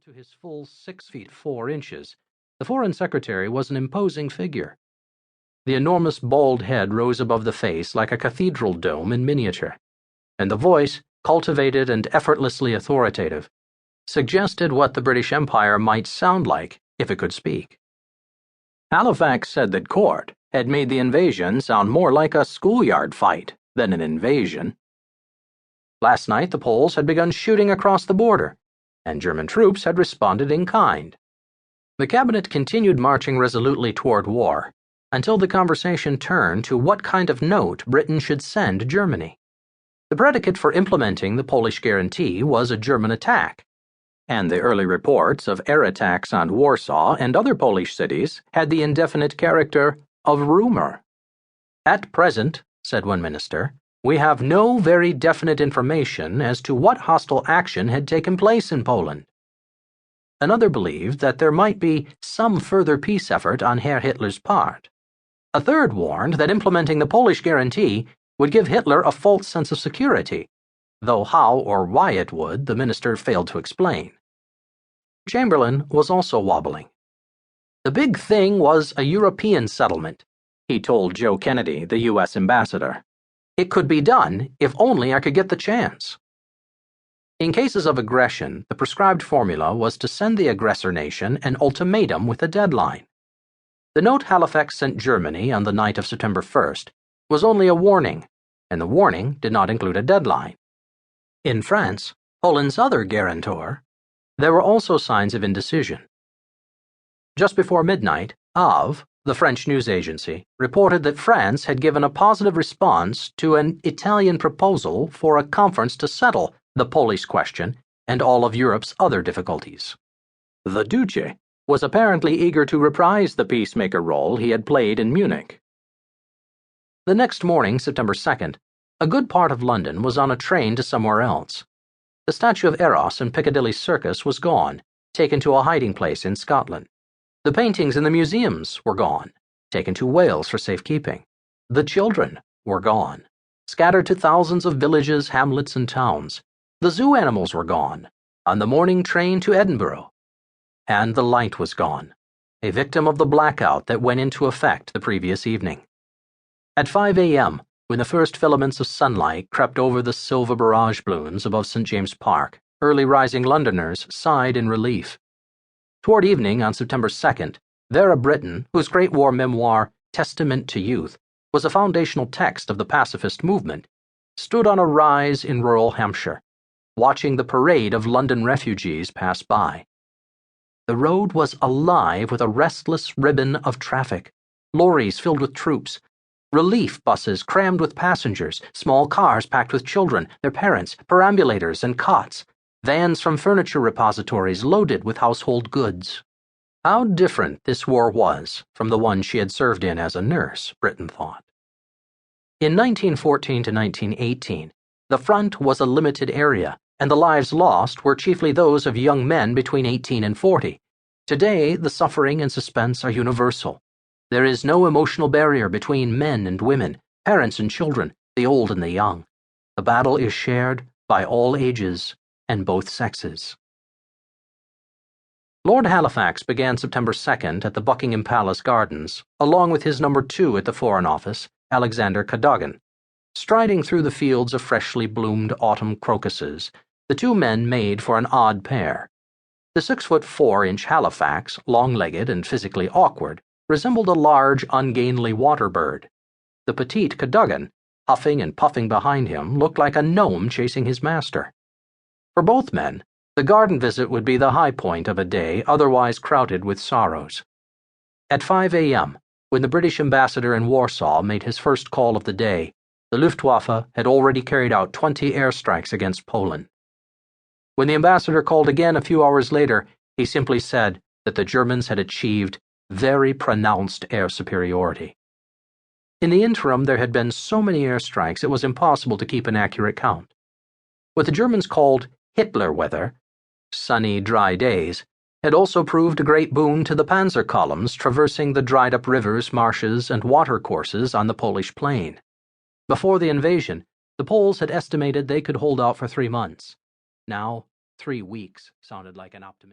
to his full 6 feet 4 inches, the Foreign Secretary was an imposing figure. The enormous bald head rose above the face like a cathedral dome in miniature, and the voice, cultivated and effortlessly authoritative, suggested what the British Empire might sound like if it could speak. Halifax said that Court had made the invasion sound more like a schoolyard fight than an invasion. Last night the Poles had begun shooting across the border, and German troops had responded in kind. The cabinet continued marching resolutely toward war until the conversation turned to what kind of note Britain should send Germany. The predicate for implementing the Polish guarantee was a German attack, and the early reports of air attacks on Warsaw and other Polish cities had the indefinite character of rumor. "At present," said one minister, "we have no very definite information as to what hostile action had taken place in Poland." Another believed that there might be some further peace effort on Herr Hitler's part. A third warned that implementing the Polish guarantee would give Hitler a false sense of security, though how or why it would, the minister failed to explain. Chamberlain was also wobbling. "The big thing was a European settlement," he told Joe Kennedy, the U.S. ambassador. "It could be done if only I could get the chance." In cases of aggression, the prescribed formula was to send the aggressor nation an ultimatum with a deadline. The note Halifax sent Germany on the night of September 1st was only a warning, and the warning did not include a deadline. In France, Poland's other guarantor, there were also signs of indecision. Just before midnight, AV, the French news agency, reported that France had given a positive response to an Italian proposal for a conference to settle the Polish question and all of Europe's other difficulties. The Duce was apparently eager to reprise the peacemaker role he had played in Munich. The next morning, September 2nd, a good part of London was on a train to somewhere else. The statue of Eros in Piccadilly Circus was gone, taken to a hiding place in Scotland. The paintings in the museums were gone, taken to Wales for safekeeping. The children were gone, scattered to thousands of villages, hamlets, and towns. The zoo animals were gone, on the morning train to Edinburgh. And the light was gone, a victim of the blackout that went into effect the previous evening. At 5 a.m., when the first filaments of sunlight crept over the silver barrage balloons above St. James Park, early rising Londoners sighed in relief. Toward evening on September 2nd, Vera Brittain, whose Great War memoir, Testament to Youth, was a foundational text of the pacifist movement, stood on a rise in rural Hampshire, watching the parade of London refugees pass by. The road was alive with a restless ribbon of traffic, lorries filled with troops, relief buses crammed with passengers, small cars packed with children, their parents, perambulators and cots, vans from furniture repositories loaded with household goods. How different this war was from the one she had served in as a nurse, Brittain thought. In 1914 to 1918, the front was a limited area, and the lives lost were chiefly those of young men between 18 and 40. Today, the suffering and suspense are universal. There is no emotional barrier between men and women, parents and children, the old and the young. The battle is shared by all ages and both sexes. Lord Halifax began September 2nd at the Buckingham Palace Gardens, along with his number 2 at the Foreign Office, Alexander Cadogan. Striding through the fields of freshly bloomed autumn crocuses, the two men made for an odd pair. The 6'4" Halifax, long-legged and physically awkward, resembled a large, ungainly water bird. The petite Cadogan, huffing and puffing behind him, looked like a gnome chasing his master. For both men, the garden visit would be the high point of a day otherwise crowded with sorrows. At 5 a.m., when the British ambassador in Warsaw made his first call of the day, the Luftwaffe had already carried out 20 airstrikes against Poland. When the ambassador called again a few hours later, he simply said that the Germans had achieved very pronounced air superiority. In the interim, there had been so many airstrikes it was impossible to keep an accurate count. What the Germans called Hitler weather, sunny, dry days, had also proved a great boon to the panzer columns traversing the dried-up rivers, marshes, and watercourses on the Polish plain. Before the invasion, the Poles had estimated they could hold out for 3 months. Now, 3 weeks sounded like an optimistic